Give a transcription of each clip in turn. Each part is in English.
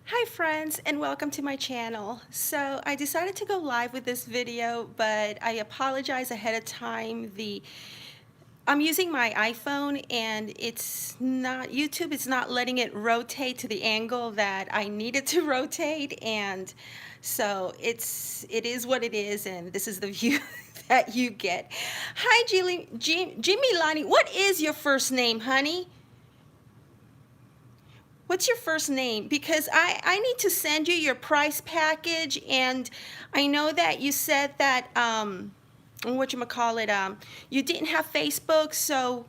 Hi friends, and welcome to my channel. So I decided to go live with this video, but I apologize ahead of time. I'm using my iPhone and it's not, YouTube is not letting it rotate to the angle that I need it to rotate, and so it is what it is, and this is the view that you get. Hi Jimmy Lani, what is your first name, honey? What's your first name? Because I need to send you your price package, and I know that you said that you didn't have Facebook, so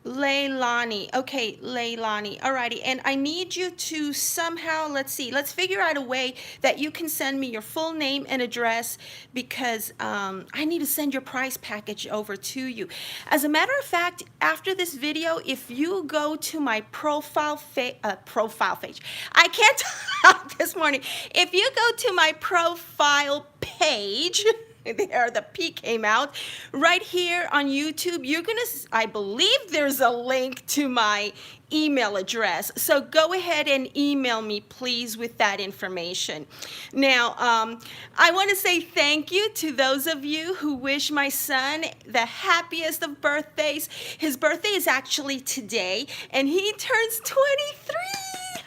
Leilani. Okay, Leilani. Alrighty, and I need you to somehow, let's figure out a way that you can send me your full name and address, because I need to send your price package over to you. As a matter of fact, after this video, if you go to my profile page, I can't talk this morning. If you go to my profile page, there the P came out right here on YouTube, you're gonna, I believe there's a link to my email address, so go ahead and email me please with that information. Now I want to say thank you to those of you who wish my son the happiest of birthdays. His birthday is actually today and he turns 23.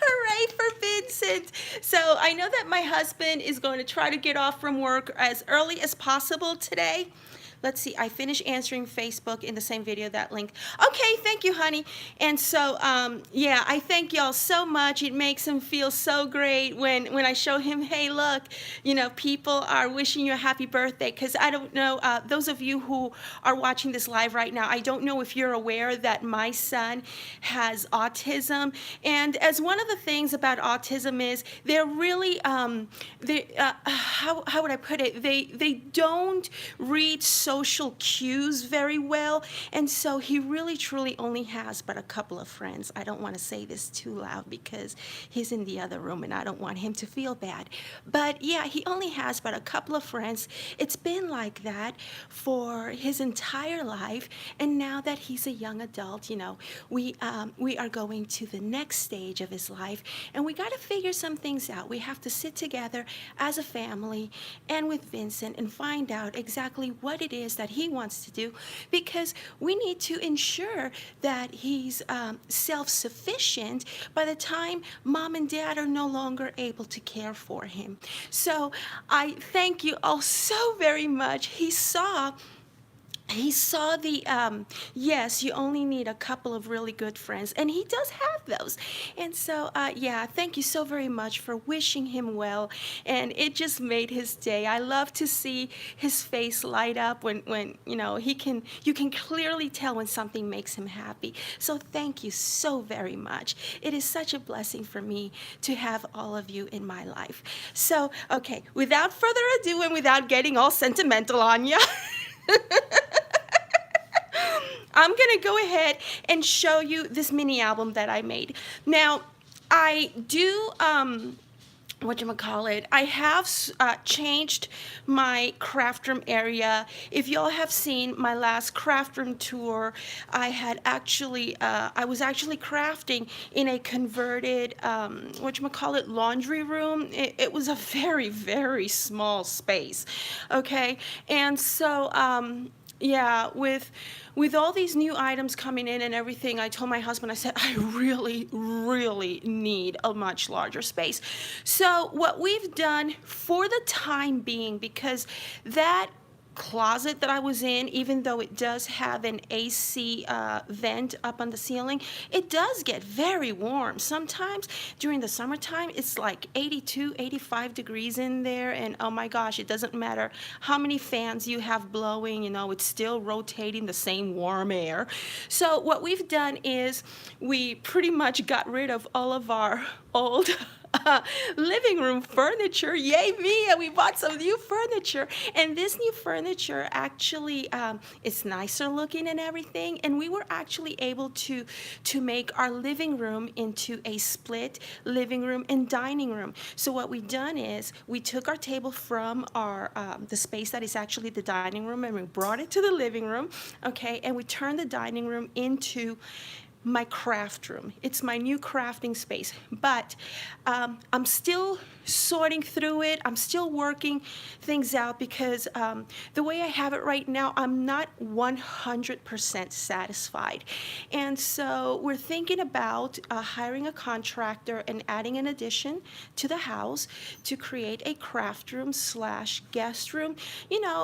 Hooray for Vincent. So I know that my husband is going to try to get off from work as early as possible today. Let's see, I finished answering Facebook in the same video, that link. Okay, thank you, honey. And so, yeah, I thank y'all so much. It makes him feel so great when I show him, hey, look, you know, people are wishing you a happy birthday. Because I don't know, those of you who are watching this live right now, I don't know if you're aware that my son has autism. And as one of the things about autism is they're really, how would I put it? They don't read social cues very well, and so he really truly only has but a couple of friends. I don't want to say this too loud because he's in the other room and I don't want him to feel bad, but yeah, he only has but a couple of friends. It's been like that for his entire life, and now that he's a young adult, you know, we are going to the next stage of his life, and we got to figure some things out. We have to sit together as a family and with Vincent and find out exactly what it is that he wants to do, because we need to ensure that he's self-sufficient by the time mom and dad are no longer able to care for him. So I thank you all so very much. He saw the yes, you only need a couple of really good friends, and he does have those. And so yeah, thank you so very much for wishing him well, and it just made his day. I love to see his face light up when you know, you can clearly tell when something makes him happy. So thank you so very much. It is such a blessing for me to have all of you in my life. So okay, without further ado and without getting all sentimental on you, I'm gonna go ahead and show you this mini album that I made. Now, I do, I have changed my craft room area. If y'all have seen my last craft room tour, I had actually, I was actually crafting in a converted, laundry room. It was a very, very small space, okay? And so, yeah, with all these new items coming in and everything, I told my husband, I said, I really, really need a much larger space. So what we've done for the time being, because that closet that I was in, even though it does have an AC vent up on the ceiling, it does get very warm. Sometimes during the summertime, it's like 82, 85 degrees in there, and oh my gosh, it doesn't matter how many fans you have blowing, you know, it's still rotating the same warm air. So what we've done is we pretty much got rid of all of our old living room furniture. Yay me! And we bought some new furniture, and this new furniture actually is nicer looking and everything, and we were actually able to make our living room into a split living room and dining room. So what we've done is we took our table from our the space that is actually the dining room, and we brought it to the living room, okay, and we turned the dining room into my craft room. It's my new crafting space, but I'm still sorting through it. I'm still working things out because the way I have it right now, I'm not 100% satisfied. And so we're thinking about hiring a contractor and adding an addition to the house to create a craft room slash guest room.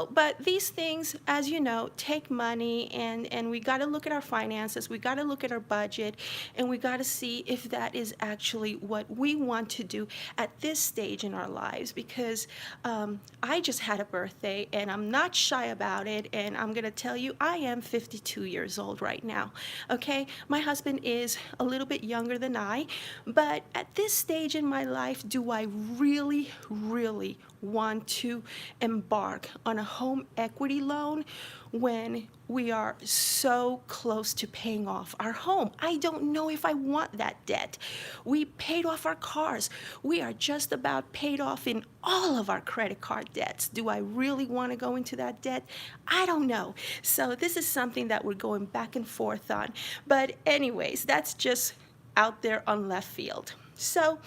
But these things, as you know, take money, and we got to look at our finances. We got to look at our budget, and we got to see if that is actually what we want to do at this stage in our lives, because I just had a birthday and I'm not shy about it, and I'm going to tell you, I am 52 years old right now. Okay, my husband is a little bit younger than I, but at this stage in my life, do I really, really want to embark on a home equity loan when we are so close to paying off our home? I don't know if I want that debt. We paid off our cars. We are just about paid off in all of our credit card debts. Do I really want to go into that debt? I don't know. So this is something that we're going back and forth on. But anyways, that's just out there on left field. So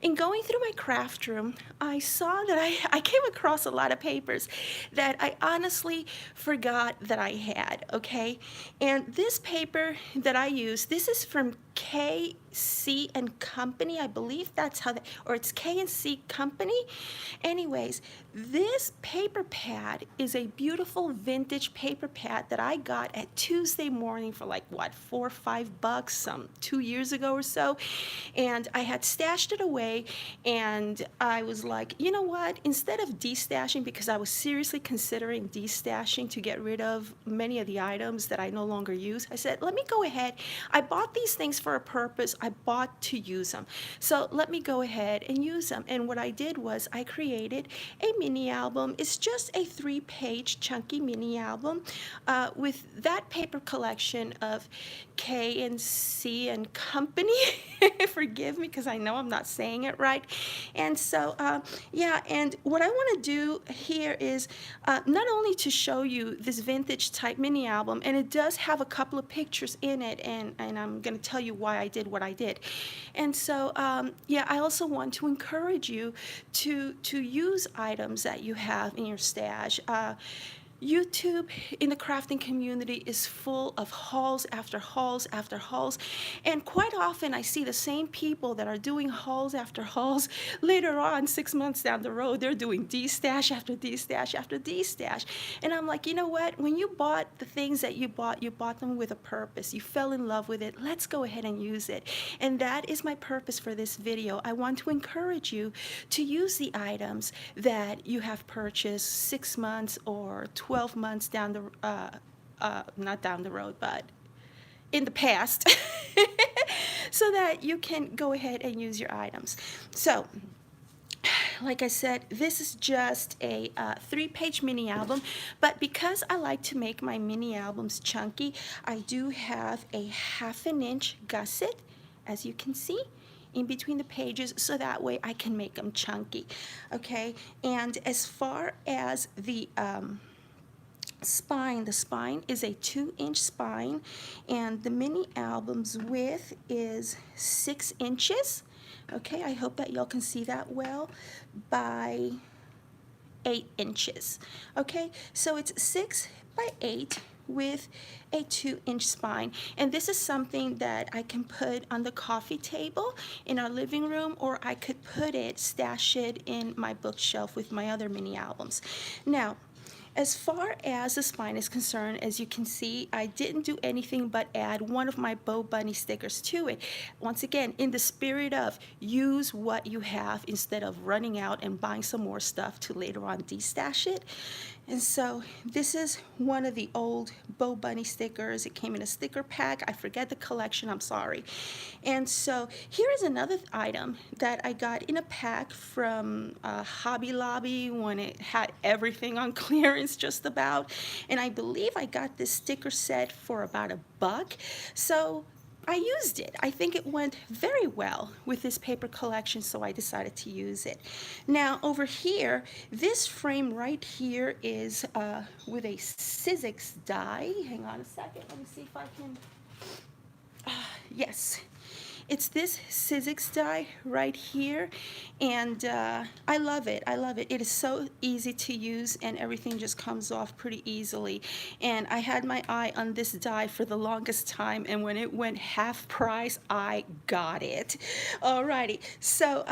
in going through my craft room, I saw that I came across a lot of papers that I honestly forgot that I had, okay? And this paper that I use, this is from K&Company, I believe that's how or it's K&Company. Anyways, this paper pad is a beautiful vintage paper pad that I got at Tuesday morning for like, what, $4 or $5, some 2 years ago or so. And I had stashed it away, and I was like, you know what, instead of destashing, because I was seriously considering destashing to get rid of many of the items that I no longer use, I said, let me go ahead. I bought these things for a purpose. I bought to use them. So let me go ahead and use them. And what I did was I created a mini album. It's just a 3-page chunky mini album with that paper collection of K&C and Company. Forgive me because I know I'm not saying it right. And so, yeah, and what I want to do here is not only to show you this vintage type mini album, and it does have a couple of pictures in it, and I'm going to tell you why I did what I did. And so, yeah, I also want to encourage you to use items that you have in your stash. YouTube in the crafting community is full of hauls after hauls after hauls, and quite often I see the same people that are doing hauls after hauls. Later on, 6 months down the road, they're doing D-stash after D-stash after D-stash, and I'm like, you know what, when you bought the things that you bought them with a purpose. You fell in love with it. Let's go ahead and use it. And that is my purpose for this video. I want to encourage you to use the items that you have purchased 6 months or 12 months down the not down the road, but in the past, so that you can go ahead and use your items. So like I said, this is just a 3-page mini album, but because I like to make my mini albums chunky, I do have a 1/2 inch gusset, as you can see, in between the pages, so that way I can make them chunky. Okay, and as far as the spine is a 2-inch spine, and the mini album's width is 6 inches. Okay, I hope that y'all can see that well, by 8 inches. Okay, so it's 6 by 8 with a 2-inch spine, and this is something that I can put on the coffee table in our living room, or I could stash it in my bookshelf with my other mini albums. Now, as far as the spine is concerned, as you can see, I didn't do anything but add one of my Bo Bunny stickers to it. Once again, in the spirit of use what you have instead of running out and buying some more stuff to later on destash it. And so this is one of the old Bo Bunny stickers. It came in a sticker pack. I forget the collection, I'm sorry. And so here is another item that I got in a pack from Hobby Lobby when it had everything on clearance just about. And I believe I got this sticker set for about $1. So I used it. I think it went very well with this paper collection, so I decided to use it. Now over here, this frame right here is with a Sizzix die. Hang on a second, let me see if I can. Yes. It's this Sizzix die right here, and I love it. I love it. It is so easy to use, and everything just comes off pretty easily. And I had my eye on this die for the longest time, and when it went half price, I got it. Alrighty, so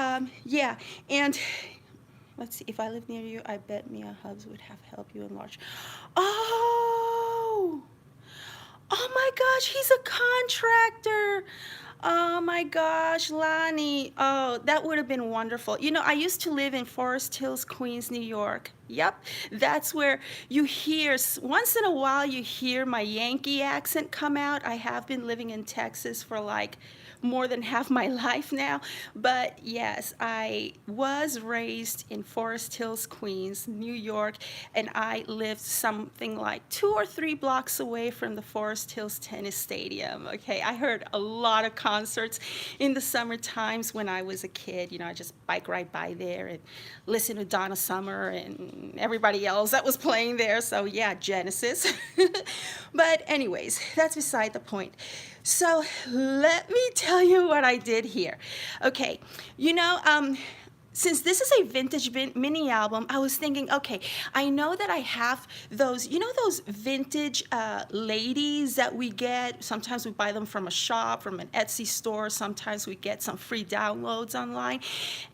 yeah, and let's see, if I live near you, I bet Mia Hubs would have helped you enlarge. Oh! Oh my gosh, he's a contractor. Oh my gosh, Lonnie. Oh, that would have been wonderful. You know, I used to live in Forest Hills, Queens, New York. Yep, that's where you hear, once in a while, you hear my Yankee accent come out. I have been living in Texas for like more than half my life now. But yes, I was raised in Forest Hills, Queens, New York, and I lived something like 2 or 3 blocks away from the Forest Hills Tennis Stadium. Okay, I heard a lot of concerts in the summer times when I was a kid. You know, I just bike right by there and listen to Donna Summer and everybody else that was playing there. So yeah, Genesis. But anyways, that's beside the point. So let me tell you what I did here. Okay, you know, since this is a vintage mini album, I was thinking, okay, I know that I have those, you know, those vintage ladies that we get. Sometimes we buy them from a shop, from an Etsy store. Sometimes we get some free downloads online.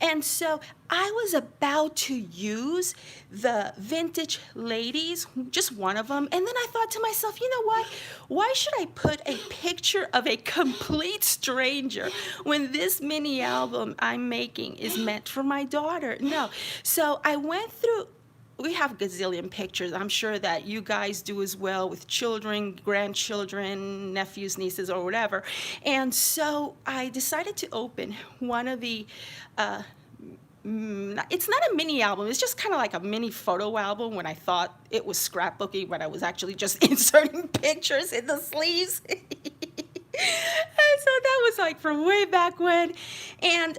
And so I was about to use the vintage ladies, just one of them, and then I thought to myself, you know what? Why should I put a picture of a complete stranger when this mini album I'm making is meant for my daughter? No. So I went through, we have a gazillion pictures. I'm sure that you guys do as well with children, grandchildren, nephews, nieces, or whatever. And so I decided to open one of the it's not a mini album. It's just kind of like a mini photo album when I thought it was scrapbooking, but I was actually just inserting pictures in the sleeves. And so that was like from way back when. And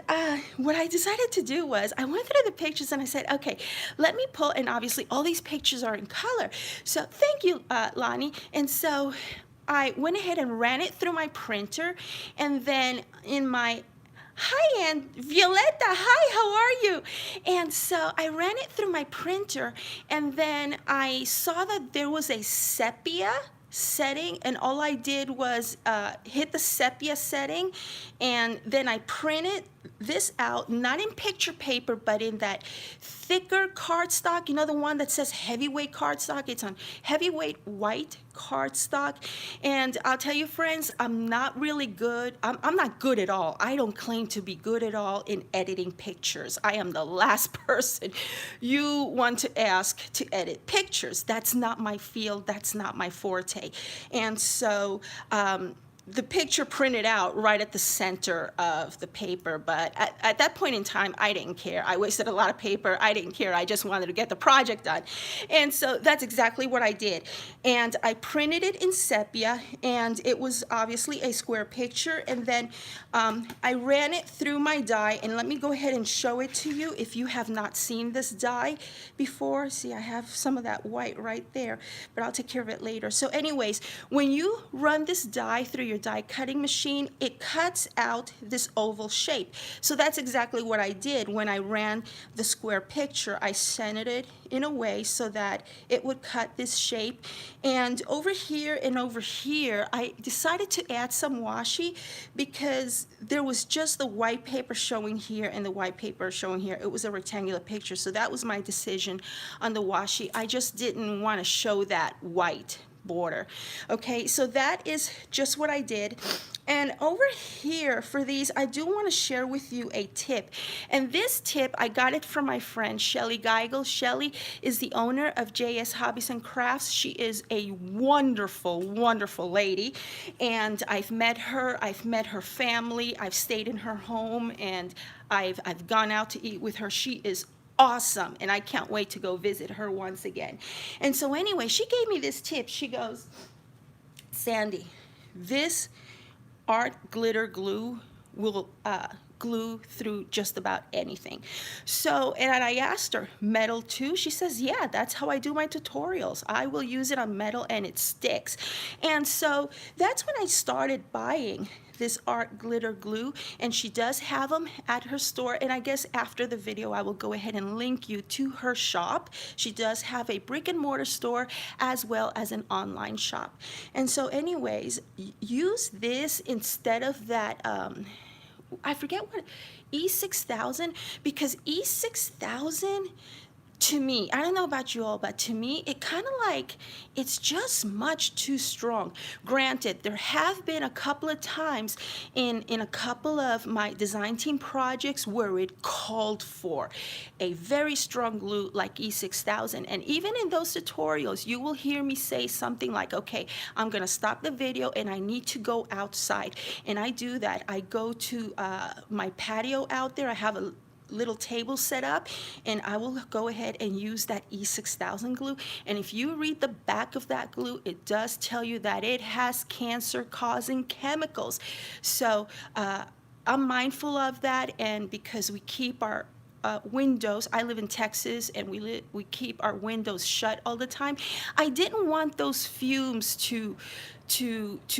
what I decided to do was I went through the pictures and I said, okay, let me pull, and obviously all these pictures are in color. So thank you, Lonnie. And so I went ahead and ran it through my printer, and then in my hi, and Violetta, hi, how are you? And so I ran it through my printer, and then I saw that there was a sepia setting, and all I did was hit the sepia setting, and then I printed this out, not in picture paper, but in that thicker cardstock, you know, the one that says heavyweight cardstock. It's on heavyweight white cardstock. And I'll tell you, friends, I'm not really good. I'm not good at all. I don't claim to be good at all in editing pictures. I am the last person you want to ask to edit pictures. That's not my field. That's not my forte. And so, the picture printed out right at the center of the paper, but at that point in time, I didn't care. I wasted a lot of paper. I didn't care. I just wanted to get the project done. And so that's exactly what I did. And I printed it in sepia, and it was obviously a square picture. And then I ran it through my die, and let me go ahead and show it to you if you have not seen this die before. See, I have some of that white right there, but I'll take care of it later. So anyways, when you run this die through your die cutting machine, it cuts out this oval shape. So that's exactly what I did when I ran the square picture. I centered it in a way so that it would cut this shape. And over here and over here, I decided to add some washi because there was just the white paper showing here and the white paper showing here. It was a rectangular picture, so that was my decision on the washi. I just didn't want to show that white border. Okay, so that is just what I did. And over here for these, I do want to share with you a tip. And this tip, I got it from my friend Shelly Geigel. Shelly is the owner of JS Hobbies and Crafts. She is a wonderful, wonderful lady. And I've met her family, I've stayed in her home, and I've gone out to eat with her. She is awesome, and I can't wait to go visit her once again. And so anyway, she gave me this tip. She goes, Sandy, this art glitter glue will glue through just about anything. So, and I asked her, metal too? She says, yeah, that's how I do my tutorials. I will use it on metal and it sticks. And so that's when I started buying this art glitter glue, and she does have them at her store. And I guess after the video I will go ahead and link you to her shop. She does have a brick and mortar store as well as an online shop. And so anyways, use this instead of that I forget what, E6000, because E6000, to me, I don't know about you all, but to me, it kind of like, it's just much too strong. Granted, there have been a couple of times in a couple of my design team projects where it called for a very strong glue like E6000. And even in those tutorials, you will hear me say something like, okay, I'm gonna stop the video and I need to go outside. And I do that. I go to my patio out there. I have a little table set up, and I will go ahead and use that E6000 glue. And if you read the back of that glue, it does tell you that it has cancer-causing chemicals. So I'm mindful of that, and because we keep our windows, I live in Texas, and we keep our windows shut all the time, I didn't want those fumes to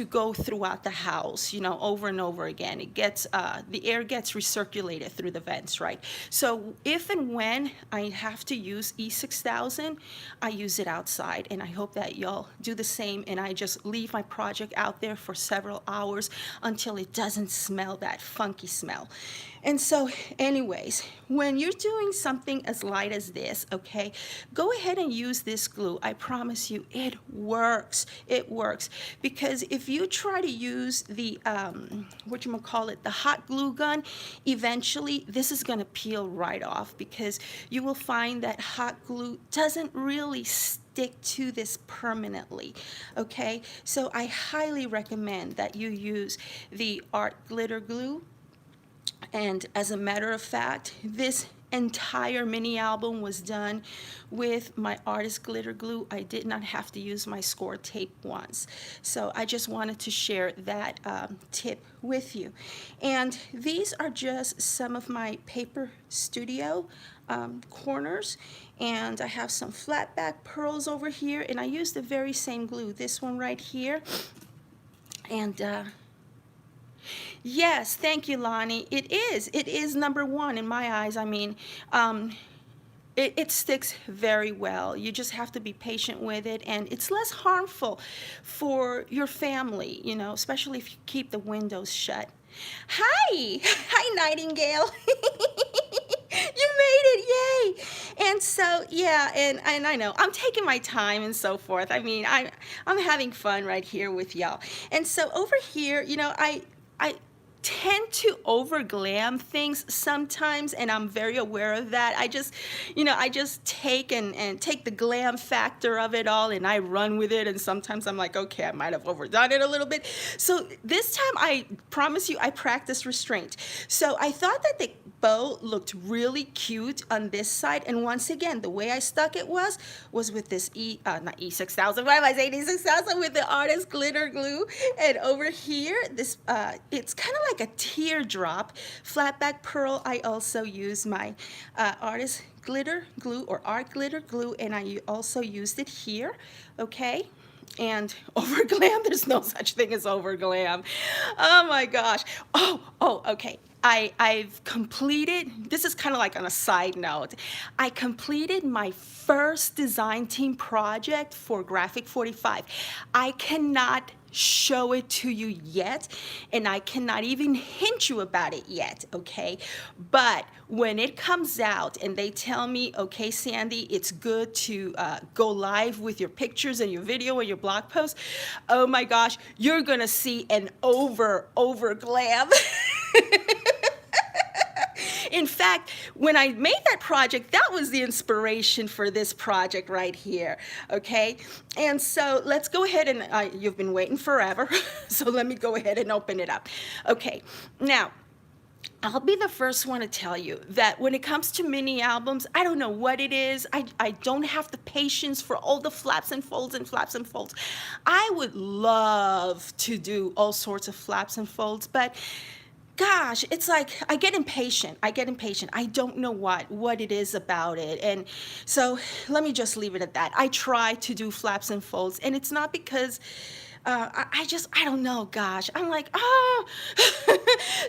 go throughout the house, you know, over and over again. It gets the air gets recirculated through the vents, right? So if and when I have to use E6000, I use it outside, and I hope that y'all do the same, and I just leave my project out there for several hours until it doesn't smell that funky smell. And so anyways, when you're doing something as light as this, okay, go ahead and use this glue. I promise you, it works. It works. Because if you try to use the, the hot glue gun, eventually this is gonna peel right off, because you will find that hot glue doesn't really stick to this permanently, okay? So I highly recommend that you use the art glitter glue. And as a matter of fact, this entire mini album was done with my artist glitter glue. I did not have to use my score tape once. So I just wanted to share that tip with you. And these are just some of my paper studio corners. And I have some flat back pearls over here, and I use the very same glue, this one right here. And yes, thank you, Lonnie. It is number one in my eyes. I mean, it sticks very well. You just have to be patient with it, and it's less harmful for your family, you know, especially if you keep the windows shut. Hi, hi, Nightingale. You made it, yay! And so, yeah, and I know, I'm taking my time and so forth. I mean, I'm having fun right here with y'all. And so over here, you know, I tend to over glam things sometimes, and I'm very aware of that. I just, you know, I just take and take the glam factor of it all, and I run with it, and sometimes I'm like, okay, I might have overdone it a little bit. So this time, I promise you, I practiced restraint. So I thought that the bow looked really cute on this side, and once again, the way I stuck it was with this not E6000, why am I saying E6000, with the artist glitter glue. And over here, this it's kind of like a teardrop flat back pearl. I also use my artist glitter glue, or art glitter glue, and I also used it here, okay? And over glam, there's no such thing as over glam. Oh my gosh. Oh, okay. I've completed, this is kind of like on a side note, I completed my first design team project for Graphic 45. I cannot show it to you yet, and I cannot even hint you about it yet, okay? But when it comes out and they tell me, okay, Sandy, it's good to go live with your pictures and your video and your blog post, oh my gosh, you're gonna see an over glam. In fact, when I made that project, that was the inspiration for this project right here, okay? And so let's go ahead and, you've been waiting forever, so let me go ahead and open it up. Okay, now, I'll be the first one to tell you that when it comes to mini albums, I don't know what it is. I don't have the patience for all the flaps and folds and flaps and folds. I would love to do all sorts of flaps and folds, but gosh, it's like I get impatient. I don't know what it is about it. And so let me just leave it at that. I try to do flaps and folds, and it's not because I don't know, gosh. I'm like, oh.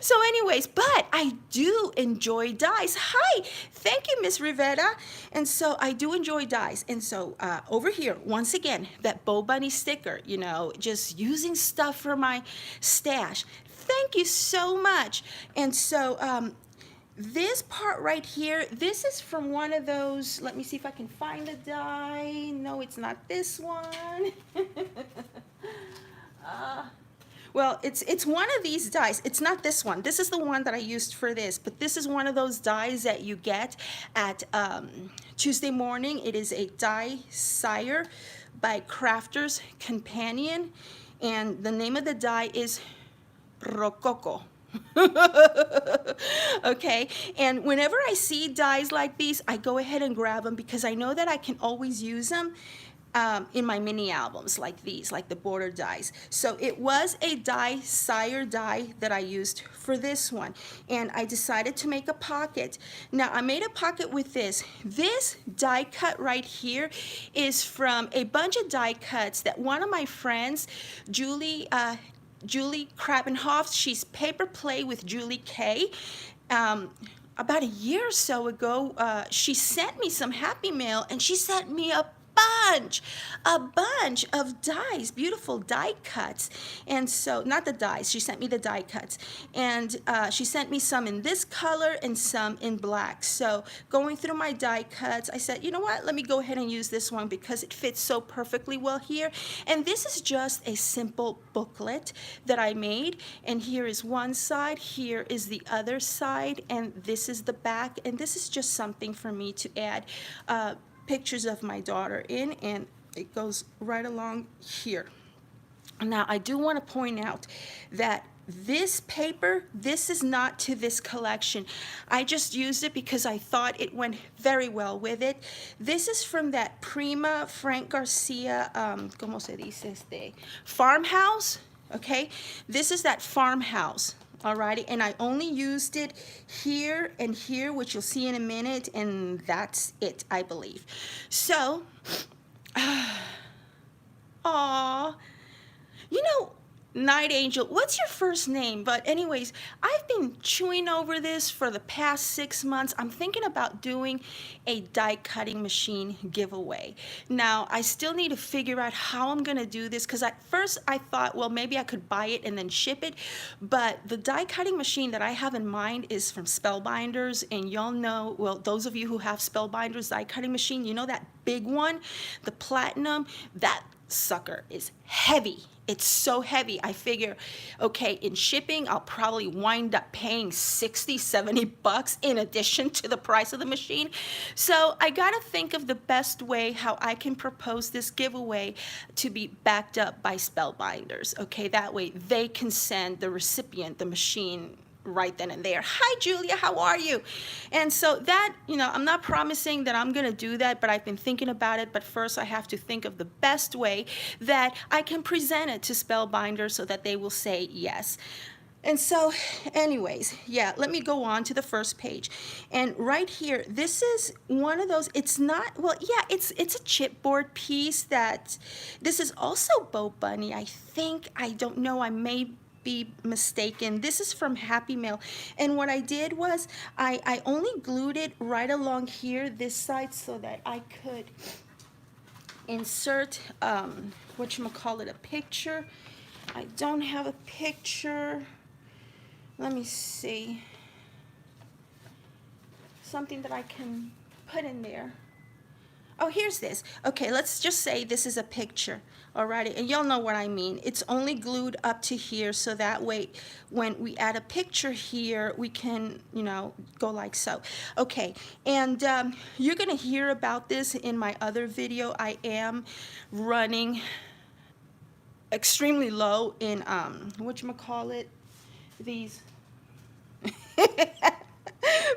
So anyways, but I do enjoy dies. Hi, thank you, Miss Rivera. And so I do enjoy dies. And so over here, once again, that Bo Bunny sticker, you know, just using stuff for my stash. Thank you so much. And so this part right here, this is from one of those, let me see if I can find the die. No, it's not this one. Well, it's one of these dies. It's not this one. This is the one that I used for this, but this is one of those dies that you get at Tuesday morning. It is a DieSire by Crafter's Companion, and the name of the die is Rococo. Okay, and whenever I see dies like these, I go ahead and grab them because I know that I can always use them in my mini albums like these, like the border dies. So it was a DieSire die that I used for this one, and I decided to make a pocket. Now I made a pocket with this. This die cut right here is from a bunch of die cuts that one of my friends, Julie Krabenhoff, she's Paper Play with Julie K. About a year or so ago, she sent me some Happy Mail, and she sent me a bunch of dies, beautiful die cuts. And so, not the dies, she sent me the die cuts. And she sent me some in this color and some in black. So going through my die cuts, I said, you know what, let me go ahead and use this one because it fits so perfectly well here. And this is just a simple booklet that I made. And here is one side, here is the other side, and this is the back. And this is just something for me to add pictures of my daughter in, and it goes right along here. Now I do want to point out that this paper, this is not to this collection. I just used it because I thought it went very well with it. This is from that Prima Frank Garcia, ¿cómo se dice este? Farmhouse, okay? This is that farmhouse. Alrighty, and I only used it here and here, which you'll see in a minute, and that's it, I believe. So, aw, you know, Night Angel, what's your first name? But anyways, I've been chewing over this for the past 6 months. I'm thinking about doing a die cutting machine giveaway. Now, I still need to figure out how I'm gonna do this, because at first I thought, well, maybe I could buy it and then ship it, but the die cutting machine that I have in mind is from Spellbinders, and y'all know, well, those of you who have Spellbinders die cutting machine, you know that big one, the platinum, that sucker is heavy. It's so heavy. I figure, okay, in shipping, I'll probably wind up paying 60, 70 bucks in addition to the price of the machine. So I got to think of the best way how I can propose this giveaway to be backed up by Spellbinders. Okay, that way they can send the recipient the machine right then and there. Hi, Julia, how are you? And so that, you know, I'm not promising that I'm going to do that, but I've been thinking about it. But first, I have to think of the best way that I can present it to Spellbinders so that they will say yes. And so, anyways, yeah, let me go on to the first page. And right here, this is one of those, it's not, well, yeah, it's a chipboard piece that, this is also Bo Bunny, I think. I don't know, I may be mistaken. This is from Happy Mail, and what I did was I only glued it right along here, this side, so that I could insert whatchamacallit, a picture. I don't have a picture. Let me see, something that I can put in there. Oh, here's this. Okay, let's just say this is a picture. Alrighty, and y'all know what I mean. It's only glued up to here, so that way when we add a picture here, we can, you know, go like so. Okay, and you're gonna hear about this in my other video. I am running extremely low in whatchamacallit, these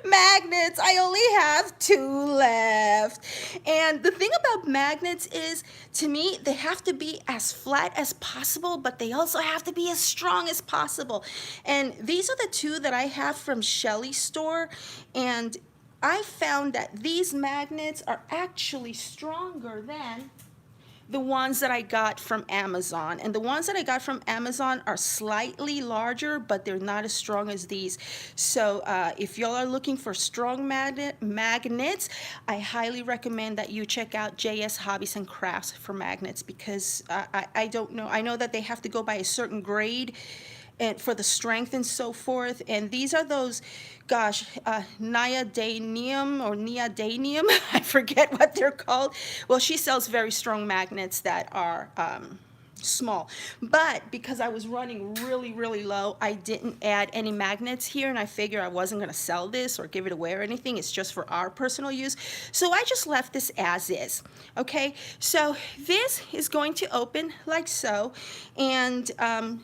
Magnets. I only have 2 left. And the thing about magnets is, to me, they have to be as flat as possible, but they also have to be as strong as possible. And these are the 2 that I have from Shelly's store. And I found that these magnets are actually stronger than the ones that I got from Amazon. And the ones that I got from Amazon are slightly larger, but they're not as strong as these. So if y'all are looking for strong magnets, I highly recommend that you check out JS Hobbies and Crafts for magnets, because I don't know. I know that they have to go by a certain grade and for the strength and so forth. And these are those, gosh, neodymium or neodymium, I forget what they're called. Well, she sells very strong magnets that are small, but because I was running really low, I didn't add any magnets here, and I figured I wasn't going to sell this or give it away or anything. It's just for our personal use, so I just left this as is. Okay, so this is going to open like so, and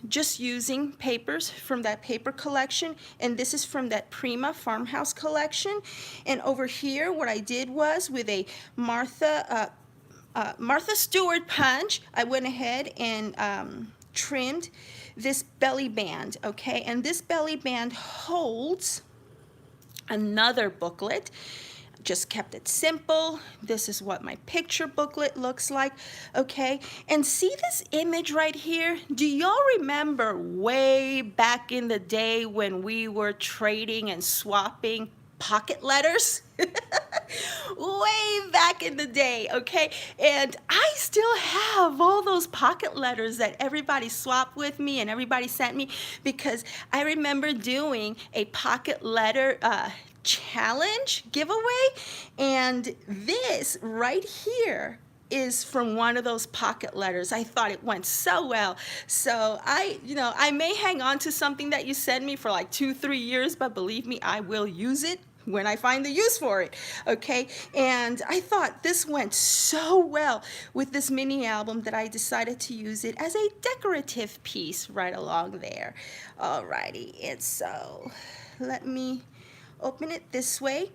just using papers from that paper collection, and this is from that Prima Farmhouse collection. And over here, what I did was, with a Martha Stewart punch, I went ahead and trimmed this belly band, okay? And this belly band holds another booklet. Just kept it simple. This is what my picture booklet looks like, okay? And see this image right here? Do y'all remember way back in the day when we were trading and swapping pocket letters? Way back in the day, okay? And I still have all those pocket letters that everybody swapped with me and everybody sent me, because I remember doing a pocket letter challenge giveaway, and this right here is from one of those pocket letters. I thought it went so well. So I may hang on to something that you send me for like 2-3 years, but believe me, I will use it when I find the use for it, okay? And I thought this went so well with this mini album that I decided to use it as a decorative piece right along there. Alrighty, and so let me open it this way.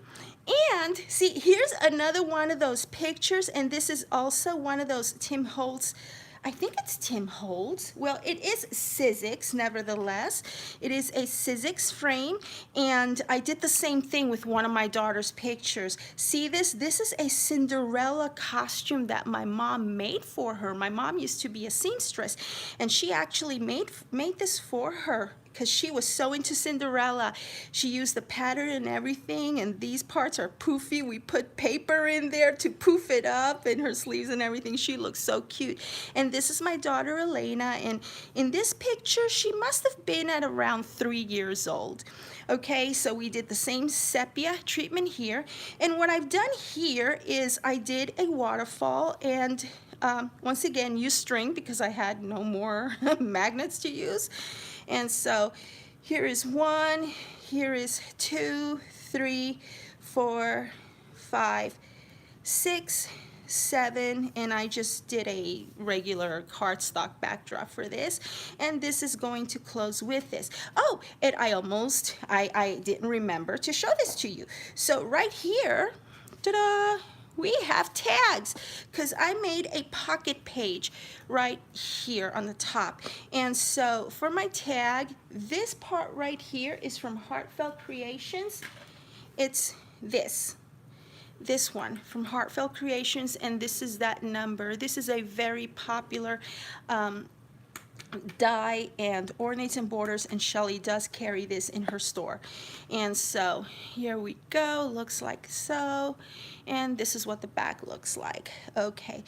And see, here's another one of those pictures, and this is also one of those Tim Holtz, I think it's Tim Holtz. Well, it is Sizzix, nevertheless. It is a Sizzix frame, and I did the same thing with one of my daughter's pictures. See this? This is a Cinderella costume that my mom made for her. My mom used to be a seamstress, and she actually made this for her, because she was so into Cinderella. She used the pattern and everything, and these parts are poofy. We put paper in there to poof it up, and her sleeves and everything. She looks so cute. And this is my daughter Elena, and in this picture, she must have been at around 3 years old. Okay, so we did the same sepia treatment here. And what I've done here is I did a waterfall, and once again, used string because I had no more magnets to use. And so here is 1, here is 2, 3, 4, 5, 6, 7, and I just did a regular cardstock backdrop for this, and this is going to close with this. Oh, and I didn't remember to show this to you. So right here, ta-da! We have tags, because I made a pocket page right here on the top. And so for my tag, this part right here is from Heartfelt Creations. It's this one from Heartfelt Creations, and this is that number. This is a very popular die and ornaments and borders, and Shelly does carry this in her store. And so here we go, looks like so, and this is what the back looks like. Okay,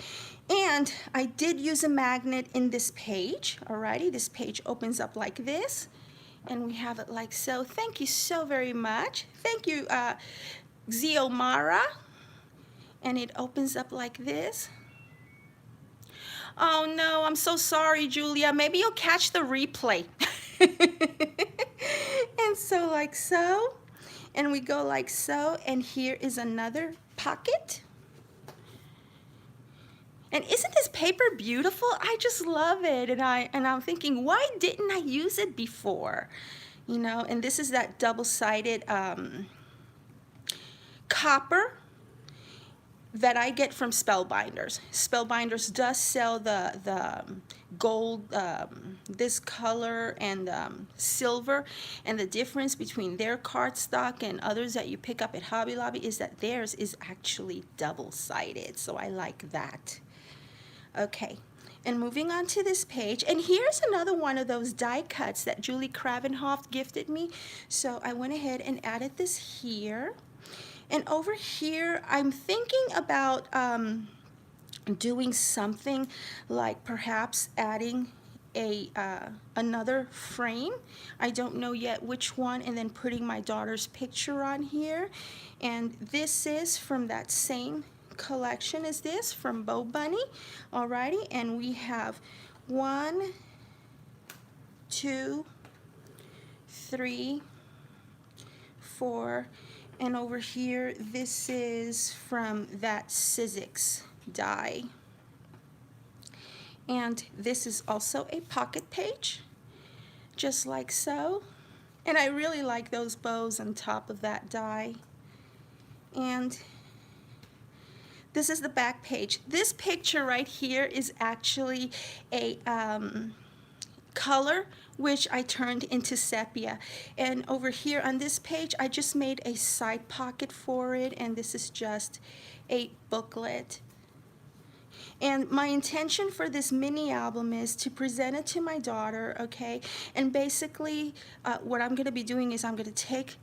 and I did use a magnet in this page. Alrighty, this page opens up like this, and we have it like so. Thank you so very much. Thank you, Xiomara. And it opens up like this. Oh no, I'm so sorry, Julia. Maybe you'll catch the replay. And so like so, and we go like so, and here is another pocket. And isn't this paper beautiful? I just love it, and I'm thinking, why didn't I use it before? You know, and this is that double-sided copper that I get from Spellbinders. Spellbinders does sell the gold, this color, and silver, and the difference between their cardstock and others that you pick up at Hobby Lobby is that theirs is actually double-sided, so I like that. Okay, and moving on to this page, and here's another one of those die cuts that Julie Kravenhoff gifted me, so I went ahead and added this here. And over here, I'm thinking about doing something like perhaps adding a another frame. I don't know yet which one, and then putting my daughter's picture on here. And this is from that same collection as this, from Bo Bunny. Alrighty, and we have 1, 2, 3, 4, and over here, this is from that Sizzix die. And this is also a pocket page, just like so. And I really like those bows on top of that die. And this is the back page. This picture right here is actually a color which I turned into sepia, and over here on this page I just made a side pocket for it, and this is just a booklet. And my intention for this mini album is to present it to my daughter, okay? And basically what I'm going to be doing is I'm going to take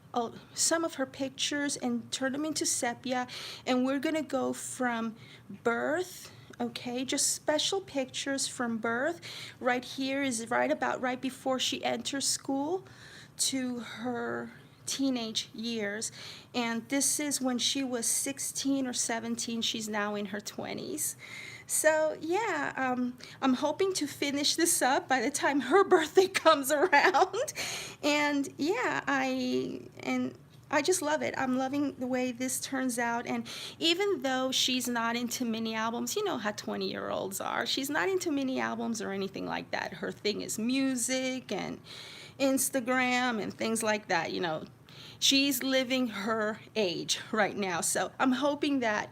some of her pictures and turn them into sepia, and we're going to go from birth, okay, just special pictures from birth. Right here is right before she enters school, to her teenage years, and this is when she was 16 or 17. She's now in her 20s. So yeah, I'm hoping to finish this up by the time her birthday comes around. And yeah, I just love it. I'm loving the way this turns out. And even though she's not into mini albums, you know how 20-year-olds are. She's not into mini albums or anything like that. Her thing is music and Instagram and things like that, you know. She's living her age right now. So I'm hoping that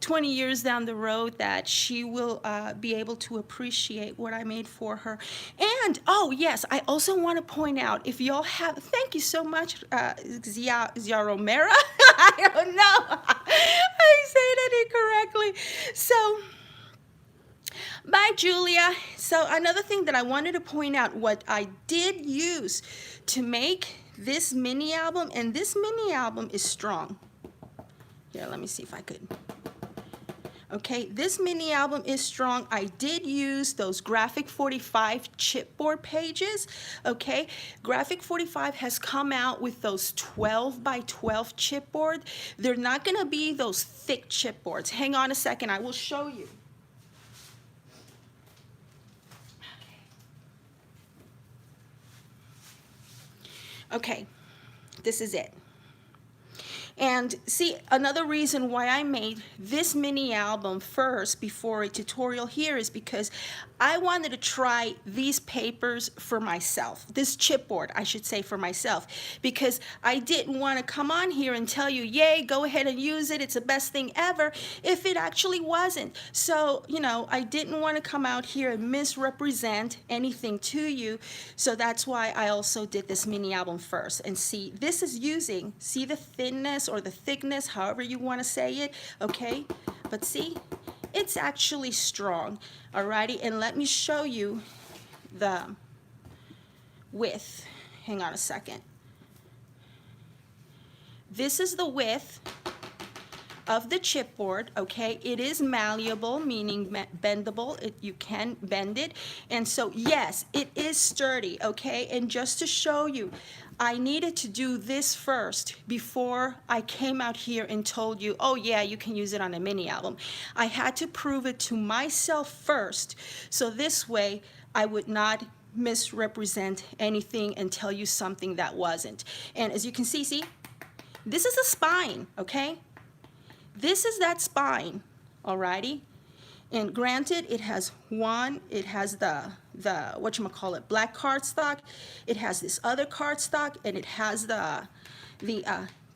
20 years down the road that she will be able to appreciate what I made for her. And oh yes, I also want to point out, if y'all have, thank you so much, Zia Romero. I don't know, I say that incorrectly. So bye, Julia. So another thing that I wanted to point out, what I did use to make this mini album, and this mini album is strong. Here, let me see if I could. Okay, this mini album is strong. I did use those Graphic 45 chipboard pages. Okay, Graphic 45 has come out with those 12 by 12 chipboard. They're not gonna be those thick chipboards. Hang on a second, I will show you. Okay, this is it. And see, another reason why I made this mini album first before a tutorial here is because I wanted to try these papers for myself, this chipboard, I should say, for myself, because I didn't want to come on here and tell you, yay, go ahead and use it, it's the best thing ever, if it actually wasn't. So, you know, I didn't want to come out here and misrepresent anything to you, so that's why I also did this mini album first. And see, this is using, see the thinness or the thickness, however you want to say it, okay? But see, it's actually strong, alrighty? And let me show you the width. Hang on a second. This is the width of the chipboard, okay? It is malleable, meaning bendable. You can bend it. And so, yes, it is sturdy, okay? And just to show you, I needed to do this first before I came out here and told you, oh yeah, you can use it on a mini album. I had to prove it to myself first, so this way I would not misrepresent anything and tell you something that wasn't. And as you can see, this is a spine, okay? This is that spine, alrighty? And granted, it has it has the whatchamacallit, black cardstock, it has this other cardstock, and it has the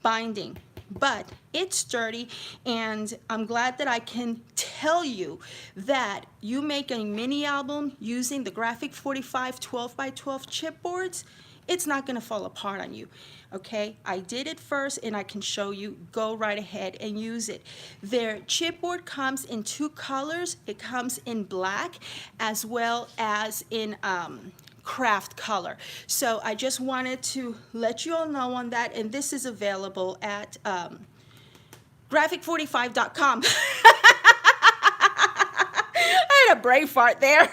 binding but it's sturdy, and I'm glad that I can tell you that you make a mini album using the Graphic 45 12x12 chipboards, it's not going to fall apart on you. Okay, I did it first and I can show you. Go right ahead and use it. Their chipboard comes in two colors. It comes in black as well as in craft color. So I just wanted to let you all know on that, and this is available at graphic45.com. I had a brain fart there.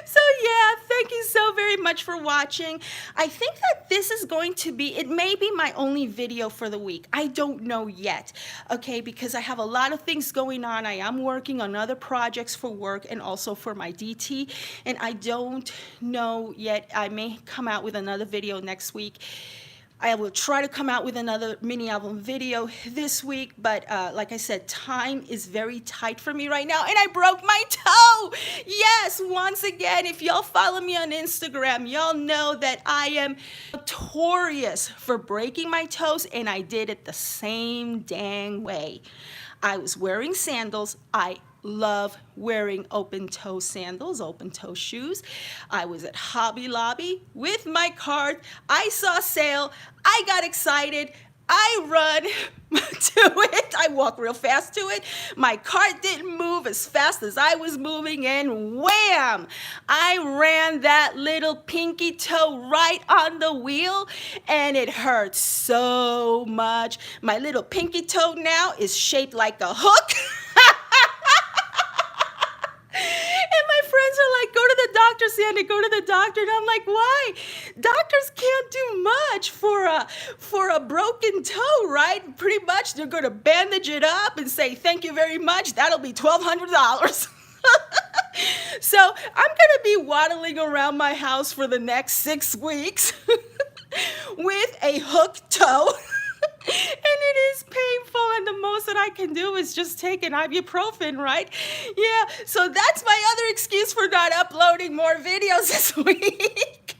So yeah, thank you so very much for watching. I think that this is going to be, it may be my only video for the week. I don't know yet, okay, because I have a lot of things going on. I am working on other projects for work and also for my DT, and I don't know yet. I may come out with another video next week. I will try to come out with another mini album video this week, but like I said, time is very tight for me right now, and I broke my toe. Yes, once again, if y'all follow me on Instagram, y'all know that I am notorious for breaking my toes, and I did it the same dang way. I was wearing sandals. I love wearing open-toe sandals, open-toe shoes. I was at Hobby Lobby with my cart. I saw a sale. I got excited. I run to it. I walk real fast to it. My cart didn't move as fast as I was moving, and wham! I ran that little pinky toe right on the wheel, and it hurt so much. My little pinky toe now is shaped like a hook. And my friends are like, go to the doctor, Sandy, go to the doctor. And I'm like, why? Doctors can't do much for a broken toe, right? Pretty much they're going to bandage it up and say, thank you very much. That'll be $1,200. So I'm going to be waddling around my house for the next 6 weeks with a hooked toe. And it is painful, and the most that I can do is just take an ibuprofen, right? Yeah, so that's my other excuse for not uploading more videos this week.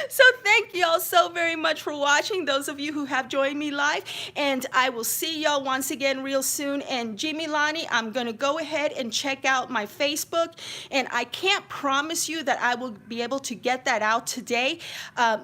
So thank you all so very much for watching, those of you who have joined me live, and I will see y'all once again real soon. And Jimmy Lonnie, I'm going to go ahead and check out my Facebook, and I can't promise you that I will be able to get that out today.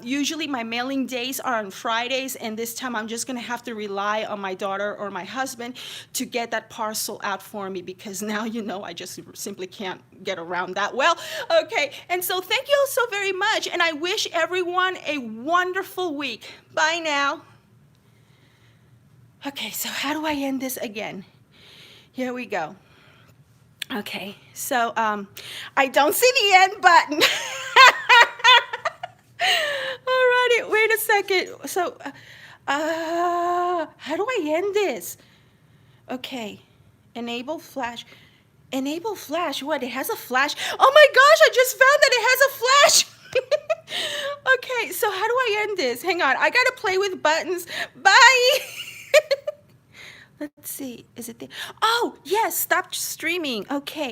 Usually my mailing days are on Fridays, and this time I'm just going to have to rely on my daughter or my husband to get that parcel out for me, because now you know I just simply can't get around that well. Okay, and so thank you all so very much, and I wish everyone a wonderful week. Bye now. Okay, so how do I end this again? Here we go. Okay, so I don't see the end button. Alrighty, wait a second. So, how do I end this? Okay, enable flash. Enable flash, what? It has a flash. Oh my gosh, I just found that it has a flash. Okay, so how do I end this? Hang on, I gotta play with buttons. Bye. Let's see, is it there? Oh, yes, stop streaming. Okay.